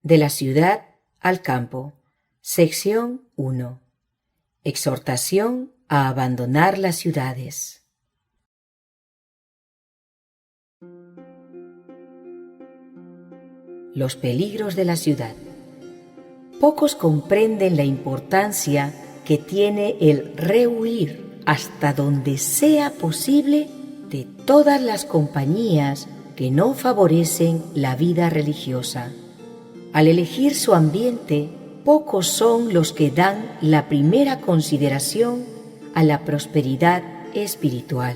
De la ciudad al campo. Sección 1. Exhortación a abandonar las ciudades. Los peligros de la ciudad. Pocos comprenden la importancia que tiene el rehuir hasta donde sea posible de todas las compañías que no favorecen la vida religiosa. Al elegir su ambiente, pocos son los que dan la primera consideración a la prosperidad espiritual.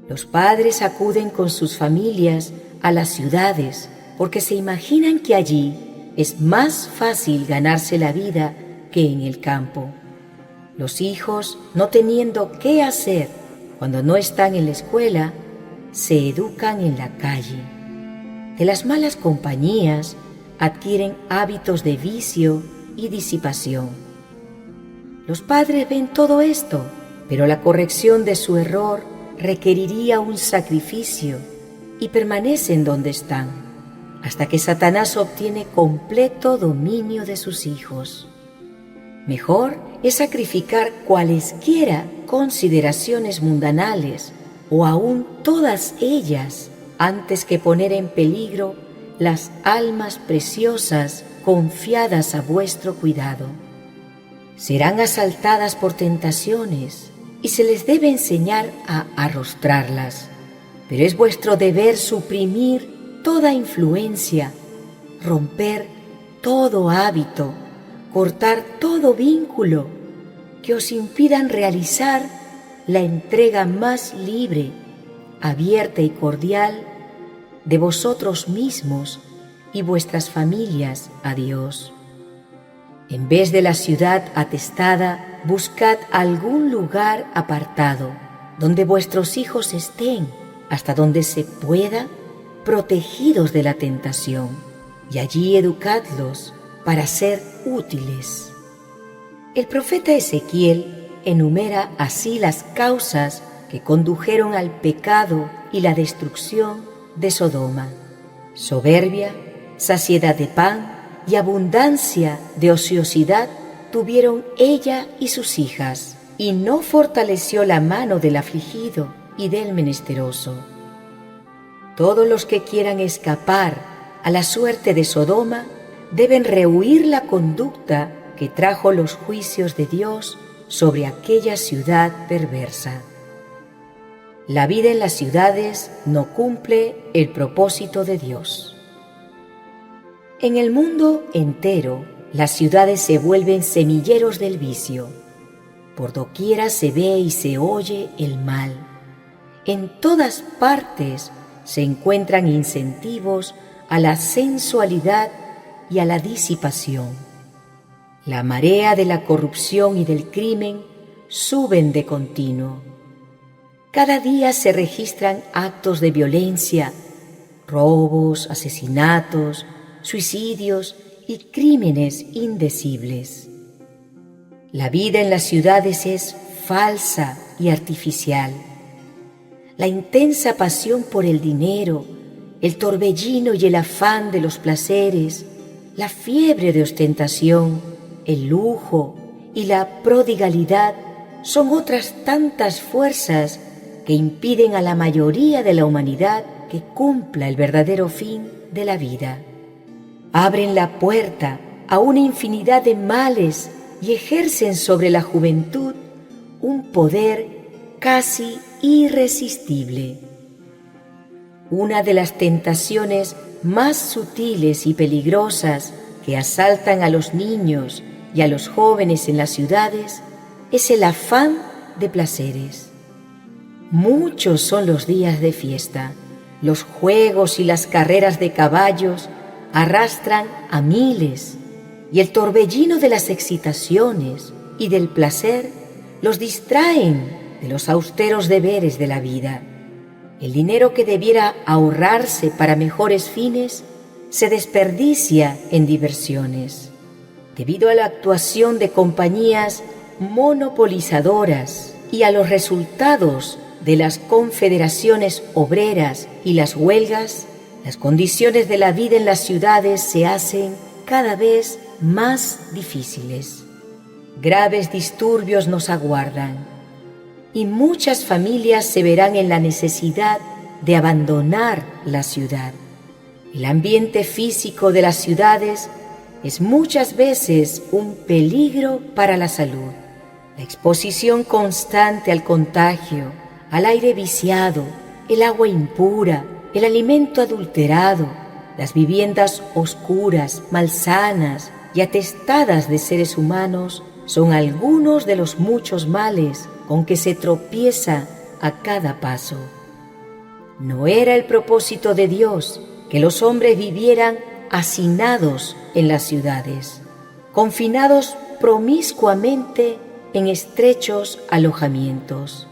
Los padres acuden con sus familias a las ciudades porque se imaginan que allí es más fácil ganarse la vida que en el campo. Los hijos, no teniendo qué hacer cuando no están en la escuela, se educan en la calle. De las malas compañías adquieren hábitos de vicio y disipación. Los padres ven todo esto, pero la corrección de su error requeriría un sacrificio y permanecen donde están, hasta que Satanás obtiene completo dominio de sus hijos. Mejor es sacrificar cualesquiera consideraciones mundanales o aún todas ellas antes que poner en peligro las almas preciosas confiadas a vuestro cuidado. Serán asaltadas por tentaciones y se les debe enseñar a arrostrarlas, pero es vuestro deber suprimir toda influencia, romper todo hábito, cortar todo vínculo que os impidan realizar la entrega más libre, abierta y cordial de vosotros mismos y vuestras familias a Dios. En vez de la ciudad atestada, buscad algún lugar apartado donde vuestros hijos estén, hasta donde se pueda, protegidos de la tentación, y allí educadlos para ser útiles. El profeta Ezequiel enumera así las causas que condujeron al pecado y la destrucción de Sodoma: soberbia, saciedad de pan y abundancia de ociosidad tuvieron ella y sus hijas, y no fortaleció la mano del afligido y del menesteroso. Todos los que quieran escapar a la suerte de Sodoma deben rehuir la conducta que trajo los juicios de Dios sobre aquella ciudad perversa. La vida en las ciudades no cumple el propósito de Dios. En el mundo entero, las ciudades se vuelven semilleros del vicio. Por doquiera se ve y se oye el mal. En todas partes se encuentran incentivos a la sensualidad y a la disipación. La marea de la corrupción y del crimen suben de continuo. Cada día se registran actos de violencia, robos, asesinatos, suicidios y crímenes indecibles. La vida en las ciudades es falsa y artificial. La intensa pasión por el dinero, el torbellino y el afán de los placeres, la fiebre de ostentación, el lujo y la prodigalidad son otras tantas fuerzas que impiden a la mayoría de la humanidad que cumpla el verdadero fin de la vida. Abren la puerta a una infinidad de males y ejercen sobre la juventud un poder casi irresistible. Una de las tentaciones más sutiles y peligrosas que asaltan a los niños y a los jóvenes en las ciudades es el afán de placeres. Muchos son los días de fiesta. Los juegos y las carreras de caballos arrastran a miles, y el torbellino de las excitaciones y del placer los distraen de los austeros deberes de la vida. El dinero que debiera ahorrarse para mejores fines se desperdicia en diversiones. Debido a la actuación de compañías monopolizadoras y a los resultados de las confederaciones obreras y las huelgas, las condiciones de la vida en las ciudades se hacen cada vez más difíciles. Graves disturbios nos aguardan y muchas familias se verán en la necesidad de abandonar la ciudad. El ambiente físico de las ciudades es muchas veces un peligro para la salud. La exposición constante al contagio, al aire viciado, el agua impura, el alimento adulterado, las viviendas oscuras, malsanas y atestadas de seres humanos son algunos de los muchos males con que se tropieza a cada paso. No era el propósito de Dios que los hombres vivieran hacinados en las ciudades, confinados promiscuamente en estrechos alojamientos.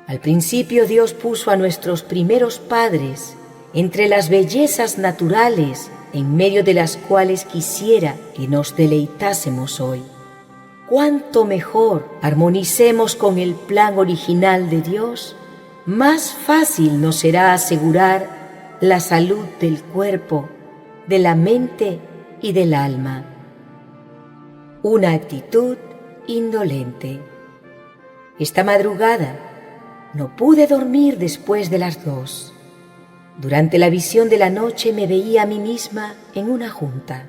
Al principio Dios puso a nuestros primeros padres entre las bellezas naturales en medio de las cuales quisiera que nos deleitásemos hoy. Cuanto mejor armonicemos con el plan original de Dios, más fácil nos será asegurar la salud del cuerpo, de la mente y del alma. Una actitud indolente. Esta madrugada no pude dormir después de las 2. Durante la visión de la noche me veía a mí misma en una junta.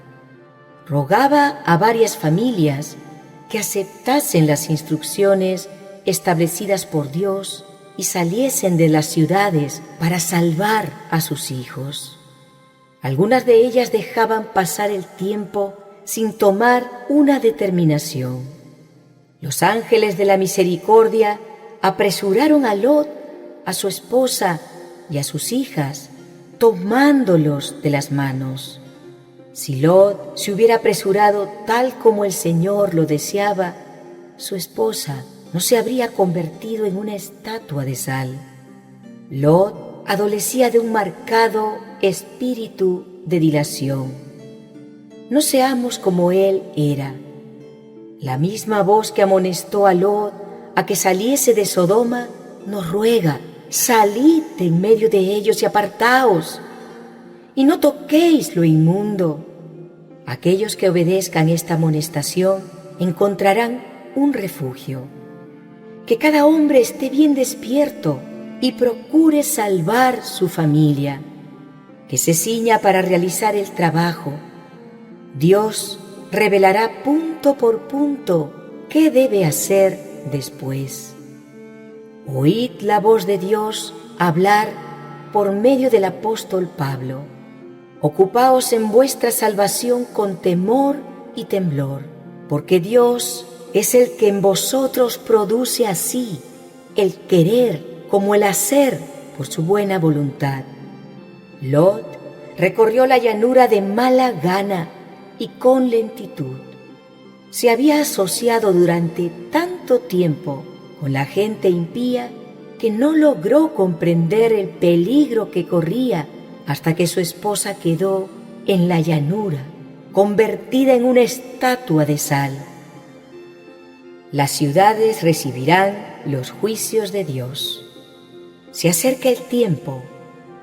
Rogaba a varias familias que aceptasen las instrucciones establecidas por Dios y saliesen de las ciudades para salvar a sus hijos. Algunas de ellas dejaban pasar el tiempo sin tomar una determinación. Los ángeles de la misericordia apresuraron a Lot, a su esposa y a sus hijas, tomándolos de las manos. Si Lot se hubiera apresurado tal como el Señor lo deseaba, su esposa no se habría convertido en una estatua de sal. Lot adolecía de un marcado espíritu de dilación. No seamos como él era. La misma voz que amonestó a Lot a que saliese de Sodoma nos ruega: salid de en medio de ellos y apartaos, y no toquéis lo inmundo. Aquellos que obedezcan esta amonestación encontrarán un refugio. Que cada hombre esté bien despierto y procure salvar su familia, que se ciña para realizar el trabajo. Dios revelará punto por punto qué debe hacer después. Oíd la voz de Dios hablar por medio del apóstol Pablo. Ocupaos en vuestra salvación con temor y temblor, porque Dios es el que en vosotros produce así el querer como el hacer por su buena voluntad. Lot recorrió la llanura de mala gana y con lentitud. Se había asociado durante tanto tiempo con la gente impía que no logró comprender el peligro que corría hasta que su esposa quedó en la llanura, convertida en una estatua de sal. Las ciudades recibirán los juicios de Dios. Se acerca el tiempo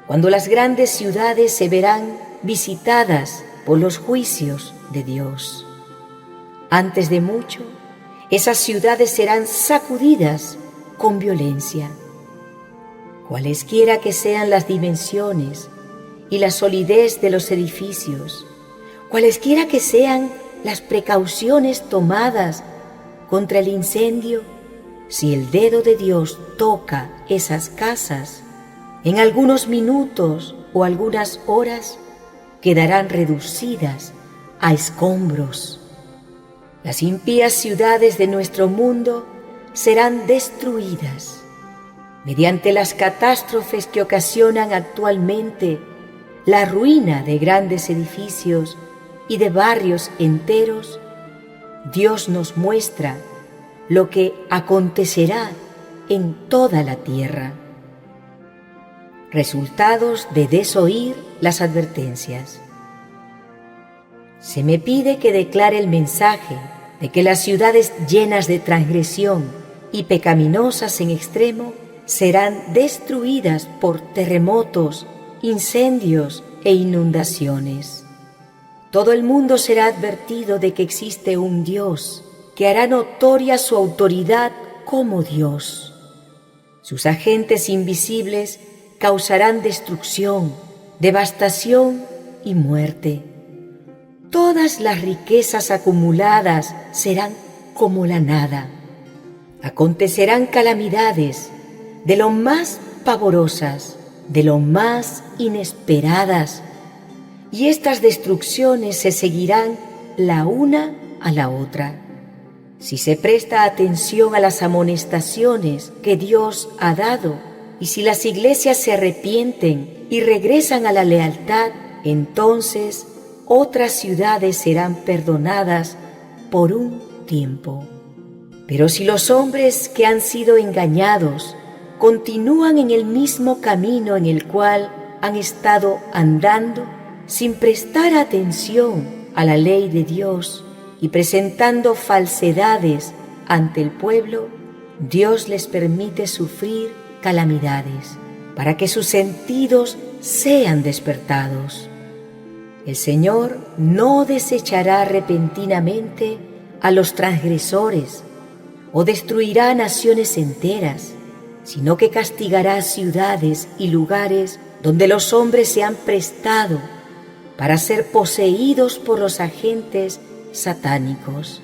cuando las grandes ciudades se verán visitadas por los juicios de Dios. Antes de mucho, esas ciudades serán sacudidas con violencia. Cualesquiera que sean las dimensiones y la solidez de los edificios, cualesquiera que sean las precauciones tomadas contra el incendio, si el dedo de Dios toca esas casas, en algunos minutos o algunas horas quedarán reducidas a escombros. Las impías ciudades de nuestro mundo serán destruidas mediante las catástrofes que ocasionan actualmente la ruina de grandes edificios y de barrios enteros. Dios nos muestra lo que acontecerá en toda la tierra. Resultados de desoír las advertencias. Se me pide que declare el mensaje de que las ciudades llenas de transgresión y pecaminosas en extremo serán destruidas por terremotos incendios e inundaciones. Todo el mundo será advertido de que existe un Dios que hará notoria su autoridad como Dios. Sus agentes invisibles causarán destrucción, devastación y muerte. Todas las riquezas acumuladas serán como la nada. Acontecerán calamidades de lo más pavorosas, de lo más inesperadas, y estas destrucciones se seguirán la una a la otra. Si se presta atención a las amonestaciones que Dios ha dado, y si las iglesias se arrepienten y regresan a la lealtad, entonces otras ciudades serán perdonadas por un tiempo. Pero si los hombres que han sido engañados continúan en el mismo camino en el cual han estado andando, sin prestar atención a la ley de Dios y presentando falsedades ante el pueblo, Dios les permite sufrir calamidades para que sus sentidos sean despertados. El Señor no desechará repentinamente a los transgresores o destruirá naciones enteras, sino que castigará ciudades y lugares donde los hombres se han prestado para ser poseídos por los agentes satánicos.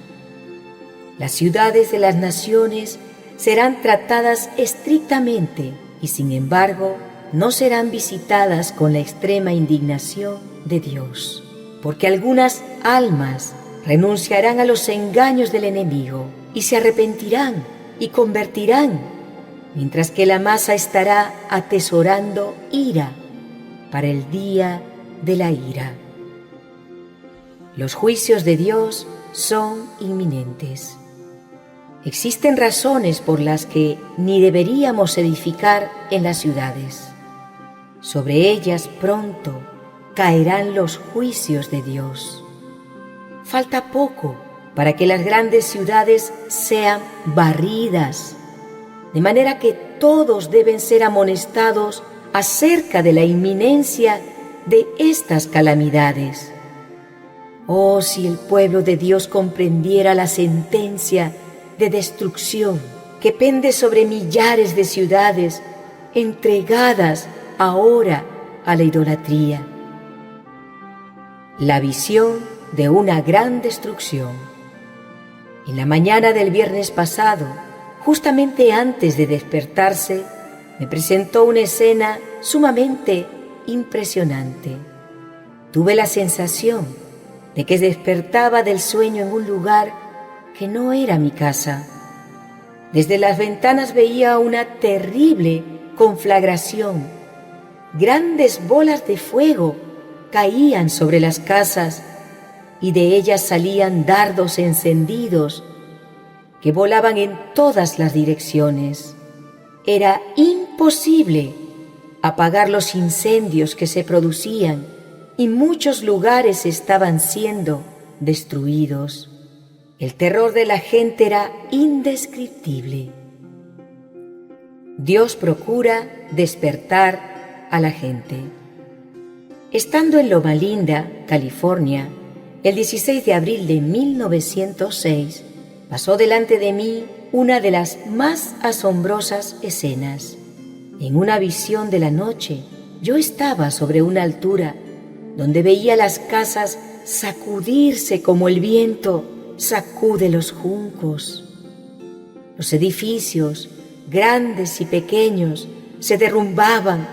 Las ciudades de las naciones serán tratadas estrictamente y, sin embargo, no serán visitadas con la extrema indignación de Dios, porque algunas almas renunciarán a los engaños del enemigo y se arrepentirán y convertirán, mientras que la masa estará atesorando ira para el día de la ira. Los juicios de Dios son inminentes. Existen razones por las que ni deberíamos edificar en las ciudades. Sobre ellas pronto caerán los juicios de Dios. Falta poco para que las grandes ciudades sean barridas, de manera que todos deben ser amonestados acerca de la inminencia de estas calamidades. Oh, si el pueblo de Dios comprendiera la sentencia de destrucción que pende sobre millares de ciudades entregadas ahora a la idolatría. La visión de una gran destrucción. En la mañana del viernes pasado, justamente antes de despertarse, me presentó una escena sumamente impresionante. Tuve la sensación de que despertaba del sueño en un lugar que no era mi casa. Desde las ventanas veía una terrible conflagración. Grandes bolas de fuego caían sobre las casas y de ellas salían dardos encendidos que volaban en todas las direcciones. Era imposible apagar los incendios que se producían y muchos lugares estaban siendo destruidos. El terror de la gente era indescriptible. Dios procura despertar a la gente. Estando en Loma Linda, California, el 16 de abril de 1906, pasó delante de mí una de las más asombrosas escenas. En una visión de la noche, yo estaba sobre una altura donde veía las casas sacudirse como el viento sacude los juncos. Los edificios, grandes y pequeños, se derrumbaban.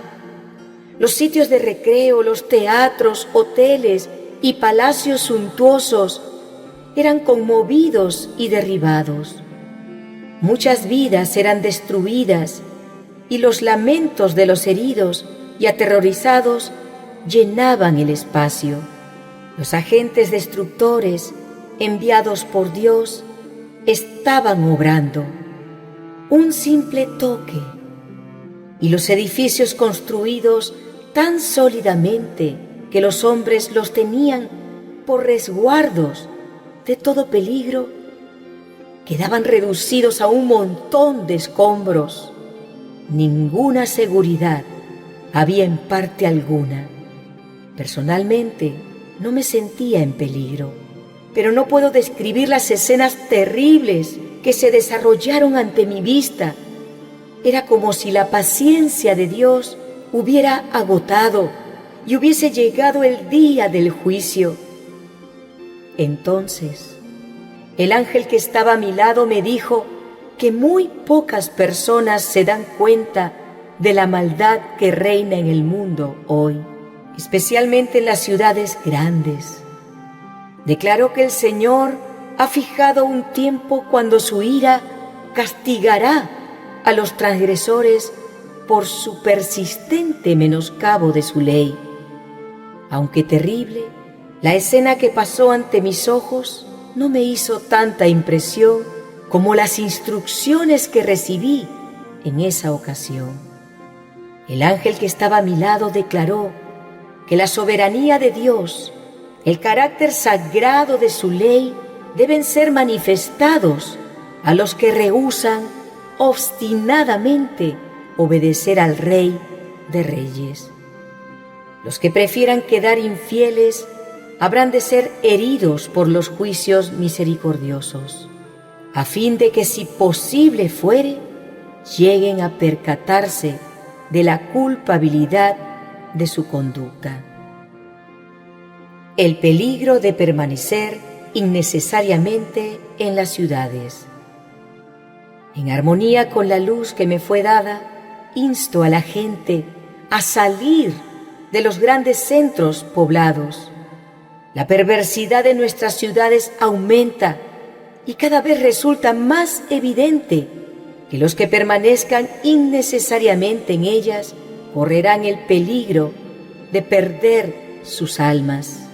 Los sitios de recreo, los teatros, hoteles y palacios suntuosos eran conmovidos y derribados. Muchas vidas eran destruidas y los lamentos de los heridos y aterrorizados llenaban el espacio. Los agentes destructores enviados por Dios estaban obrando. Un simple toque y los edificios construidos tan sólidamente que los hombres los tenían por resguardos de todo peligro, quedaban reducidos a un montón de escombros. Ninguna seguridad había en parte alguna. Personalmente, no me sentía en peligro, pero no puedo describir las escenas terribles que se desarrollaron ante mi vista. Era como si la paciencia de Dios hubiera agotado y hubiese llegado el día del juicio. Entonces, el ángel que estaba a mi lado me dijo que muy pocas personas se dan cuenta de la maldad que reina en el mundo hoy, especialmente en las ciudades grandes. Declaró que el Señor ha fijado un tiempo cuando su ira castigará a los transgresores por su persistente menoscabo de su ley. Aunque terrible, la escena que pasó ante mis ojos no me hizo tanta impresión como las instrucciones que recibí en esa ocasión. El ángel que estaba a mi lado declaró que la soberanía de Dios, el carácter sagrado de su ley, deben ser manifestados a los que rehúsan obstinadamente obedecer al Rey de Reyes. Los que prefieran quedar infieles habrán de ser heridos por los juicios misericordiosos, a fin de que, si posible fuere, lleguen a percatarse de la culpabilidad de su conducta. El peligro de permanecer innecesariamente en las ciudades. En armonía con la luz que me fue dada, insto a la gente a salir de los grandes centros poblados. La perversidad de nuestras ciudades aumenta y cada vez resulta más evidente que los que permanezcan innecesariamente en ellas correrán el peligro de perder sus almas.